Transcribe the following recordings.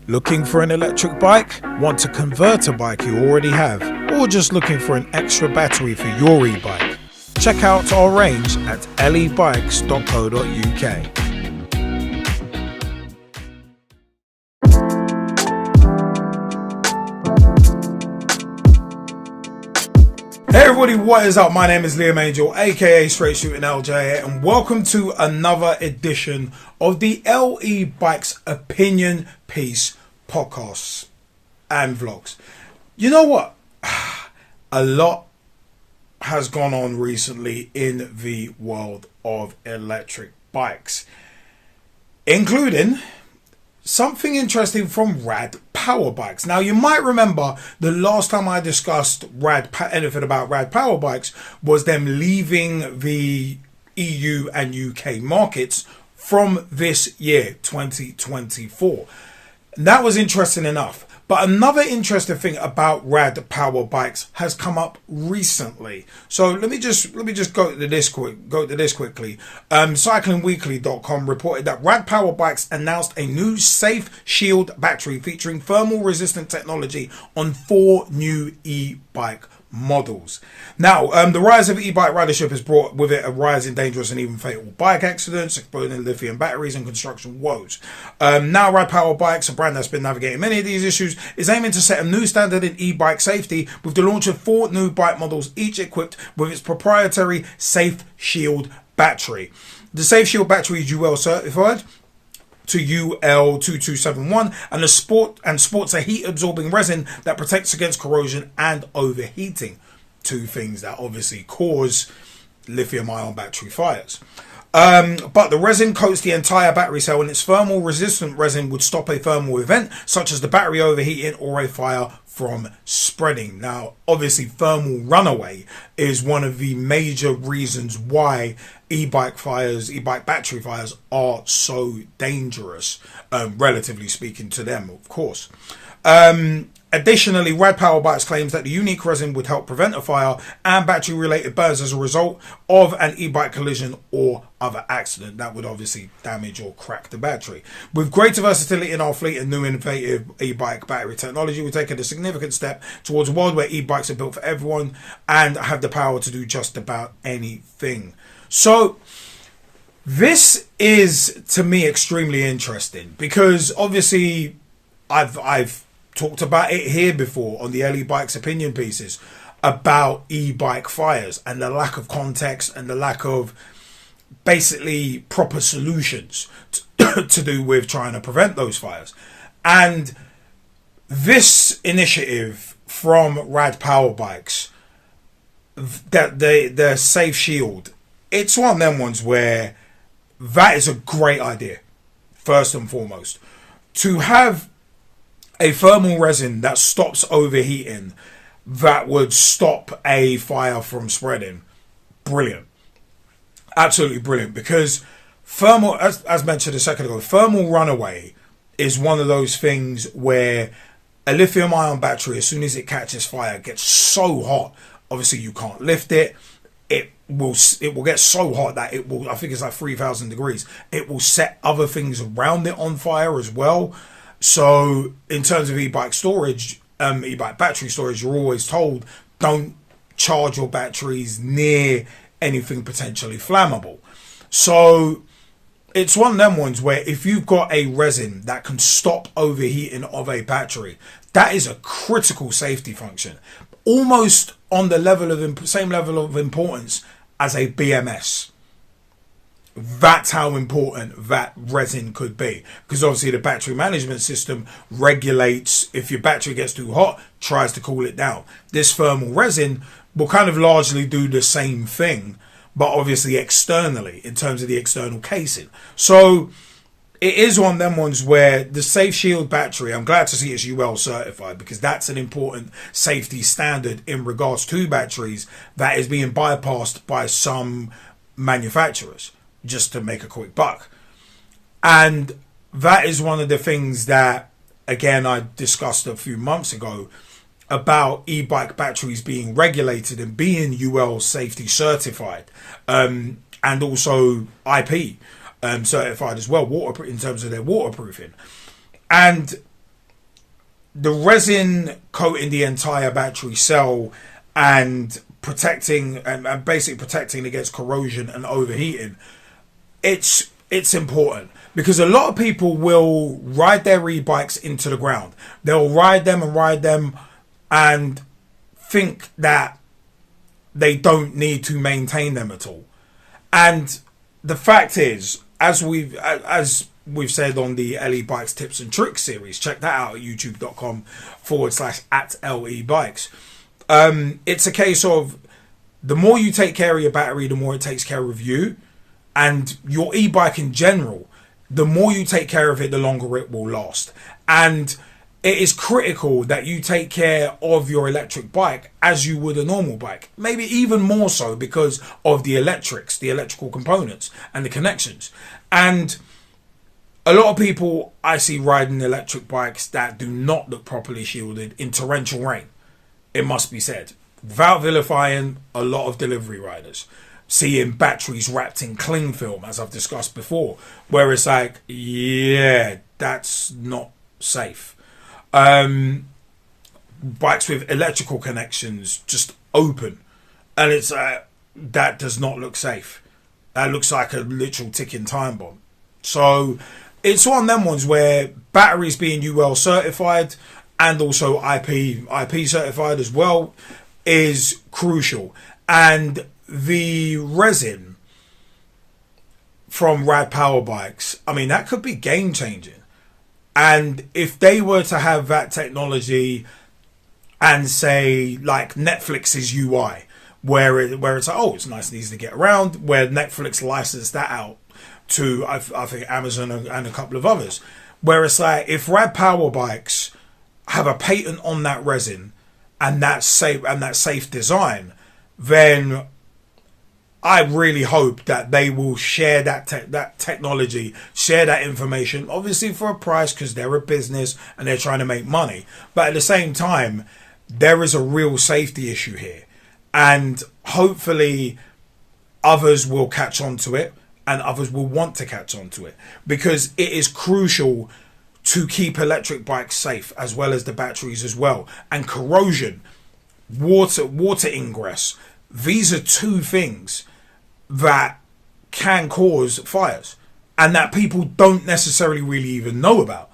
Looking for an electric bike? Want to convert a bike you already have? Or just looking for an extra battery for your e-bike? Check out our range at lebikes.co.uk. Hey everybody, what is up? My name is Liam Angel, aka Straight Shooting LJ, and welcome to another edition of the E-Bikes Opinion Piece podcasts and vlogs. You know what? A lot has gone on recently in the world of electric bikes, including something interesting from RadPowerBikes. Now, you might remember the last time I discussed anything about RadPowerBikes was them leaving the EU and UK markets from this year, 2024. That was interesting enough. But another interesting thing about RadPowerBikes has come up recently. So let me just go to this quickly. Cyclingweekly.com reported that RadPowerBikes announced a new Safe Shield battery featuring thermal resistant technology on 4 new e-bike models. Now, the rise of e-bike ridership has brought with it a rise in dangerous and even fatal bike accidents, exploding lithium batteries and construction woes. Now, RadPowerBikes, a brand that's been navigating many of these issues, is aiming to set a new standard in e-bike safety with the launch of 4 new bike models, each equipped with its proprietary Safe Shield battery. The Safe Shield battery is UL certified to UL2271 and sports a heat absorbing resin that protects against corrosion and overheating, 2 things that obviously cause lithium ion battery fires. But the resin coats the entire battery cell, and its thermal resistant resin would stop a thermal event such as the battery overheating or a fire from spreading. Now, obviously, thermal runaway is one of the major reasons why e-bike battery fires are so dangerous, relatively speaking to them, of course. Additionally, RadPowerBikes claims that the unique resin would help prevent a fire and battery-related burns as a result of an e-bike collision or other accident that would obviously damage or crack the battery. With greater versatility in our fleet and new innovative e-bike battery technology, we're taking a significant step towards a world where e-bikes are built for everyone and have the power to do just about anything. So, this is, to me, extremely interesting because obviously I've talked about it here before on the E-Bikes opinion pieces about e-bike fires and the lack of context and the lack of basically proper solutions to do with trying to prevent those fires. And this initiative from RadPowerBikes, that the Safe Shield, it's one of them ones where that is a great idea, first and foremost. To have a thermal resin that stops overheating, that would stop a fire from spreading. Brilliant. Absolutely brilliant. Because thermal, as mentioned a second ago, thermal runaway is one of those things where a lithium ion battery, as soon as it catches fire, gets so hot. Obviously, you can't lift it. It will get so hot that it will, I think it's like 3,000 degrees. It will set other things around it on fire as well. So in terms of e-bike storage, e-bike battery storage, you're always told don't charge your batteries near anything potentially flammable. So it's one of them ones where if you've got a resin that can stop overheating of a battery, that is a critical safety function, almost on the same level of importance as a BMS. That's how important that resin could be, because obviously the battery management system regulates if your battery gets too hot, tries to cool it down. This thermal resin will kind of largely do the same thing, but obviously externally in terms of the external casing. So it is one of them ones where the Safe Shield battery, I'm glad to see it's UL certified, because that's an important safety standard in regards to batteries that is being bypassed by some manufacturers just to make a quick buck. And that is one of the things that, again, I discussed a few months ago about e-bike batteries being regulated and being UL safety certified, and also IP certified as well, in terms of their waterproofing. And the resin coating the entire battery cell and protecting and basically protecting against corrosion and overheating, it's important, because a lot of people will ride their e-bikes into the ground. They'll ride them and think that they don't need to maintain them at all. And the fact is, as we've we've said on the E-Bikes Tips and Tricks series. Check that out at youtube.com/@LEBikes. It's a case of the more you take care of your battery, the more it takes care of you and your e-bike in general. The more you take care of it, the longer it will last. And it is critical that you take care of your electric bike as you would a normal bike. Maybe even more so because of the electrical components and the connections. And a lot of people I see riding electric bikes that do not look properly shielded in torrential rain, it must be said. Without vilifying a lot of delivery riders. Seeing batteries wrapped in cling film, as I've discussed before, where it's like, yeah, that's not safe. Bikes with electrical connections just open, and it's that does not look safe. That looks like a literal ticking time bomb. So it's one of them ones where batteries being UL certified and also IP certified as well is crucial. And the resin from RadPowerBikes, I mean, that could be game changing. And if they were to have that technology and say like Netflix's UI, where it's like, oh, it's nice and easy to get around, where Netflix licensed that out to I think Amazon and a couple of others, where it's like if RadPowerBikes have a patent on that resin and that safe design, then I really hope that they will share that technology, share that information, obviously for a price because they're a business and they're trying to make money. But at the same time, there is a real safety issue here. And hopefully others will catch on to it and others will want to catch on to it, because it is crucial to keep electric bikes safe as well as the batteries as well. And corrosion, water ingress, these are two things that can cause fires and that people don't necessarily really even know about.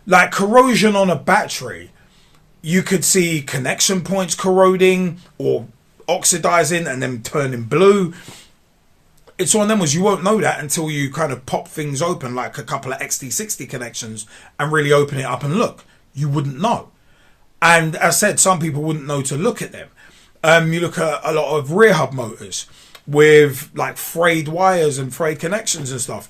Like corrosion on a battery, you could see connection points corroding or oxidizing and then turning blue. It's one of them was you won't know that until you kind of pop things open, like a couple of XT60 connections, and really open it up and look. You wouldn't know. And as I said, some people wouldn't know to look at them. You look at a lot of rear hub motors with like frayed wires and frayed connections and stuff.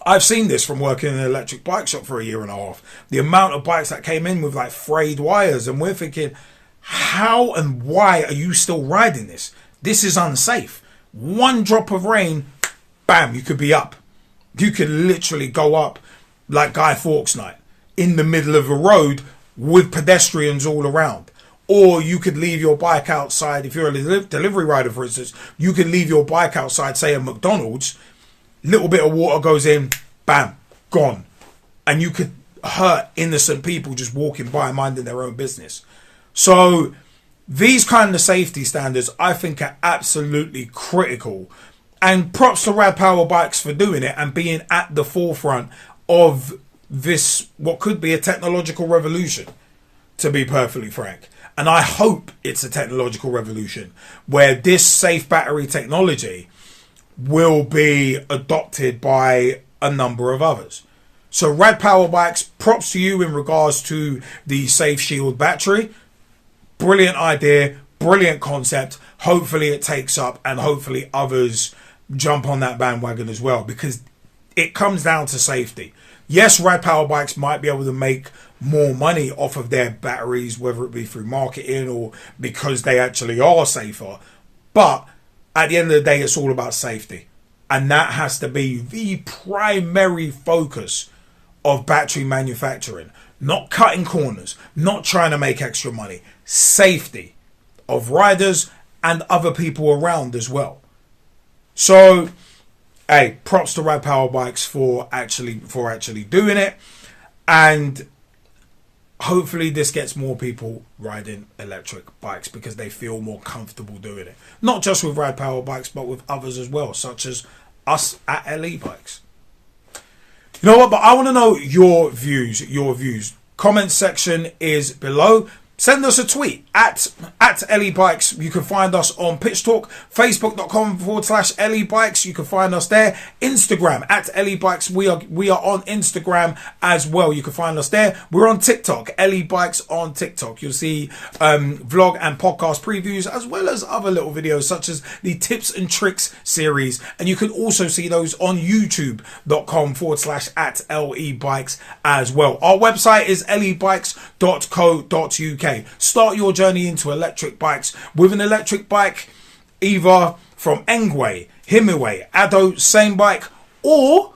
I've seen this from working in an electric bike shop for a year and a half. The amount of bikes that came in with like frayed wires, and we're thinking, how and why are you still riding this? This is unsafe. One drop of rain, bam, you could be up. You could literally go up like Guy Fawkes night in the middle of a road with pedestrians all around. Or you could leave your bike outside. If you're a delivery rider, for instance, you can leave your bike outside, say a McDonald's, little bit of water goes in, bam, gone. And you could hurt innocent people just walking by, minding their own business. So these kind of safety standards, I think, are absolutely critical. And props to RadPowerBikes for doing it and being at the forefront of this, what could be a technological revolution, to be perfectly frank. And I hope it's a technological revolution where this safe battery technology will be adopted by a number of others. So RadPowerBikes, props to you in regards to the Safe Shield battery. Brilliant idea, brilliant concept. Hopefully it takes up and hopefully others jump on that bandwagon as well, because it comes down to safety. Yes, RadPowerBikes might be able to make more money off of their batteries, whether it be through marketing or because they actually are safer. But at the end of the day, it's all about safety. And that has to be the primary focus of battery manufacturing. Not cutting corners, not trying to make extra money. Safety of riders and other people around as well. So, hey, props to RadPowerBikes for actually doing it. And hopefully this gets more people riding electric bikes because they feel more comfortable doing it. Not just with RadPowerBikes, but with others as well, such as us at E-Bikes. You know what? But I want to know your views. Comment section is below. Send us a tweet at E-Bikes. You can find us on Pitch Talk, facebook.com/E-Bikes. You can find us there. Instagram at E-Bikes. We are on Instagram as well. You can find us there. We're on TikTok, E-Bikes on TikTok. You'll see vlog and podcast previews as well as other little videos such as the tips and tricks series. And you can also see those on youtube.com/@LE-Bikes as well. Our website is lebikes.co.uk. Start your journey into electric bikes with an electric bike either from Engwe, Himiway, samebike, or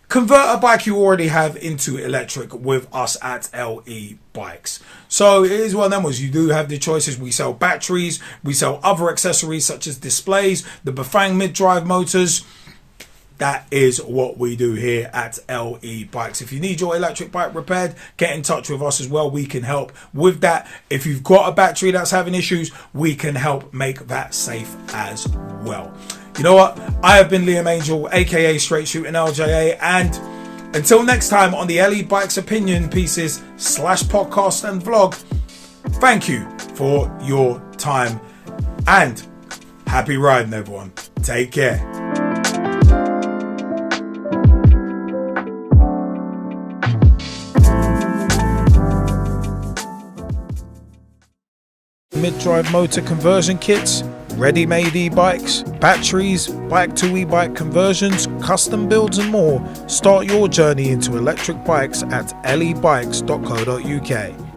convert a bike you already have into electric with us at LE Bikes. So it is one of them ones. You do have the choices. We sell batteries, we sell other accessories such as displays, the Bafang mid-drive motors. That is what we do here at LE Bikes. If you need your electric bike repaired, get in touch with us as well. We can help with that. If you've got a battery that's having issues, we can help make that safe as well. You know what? I have been Liam Angel, aka Straight Shooting LJA, and until next time on the LE Bikes opinion pieces / podcast and vlog, thank you for your time and happy riding, everyone. Take care. Mid-drive motor conversion kits, ready-made e-bikes, batteries, bike to e-bike conversions, custom builds and more. Start your journey into electric bikes at lebikes.co.uk.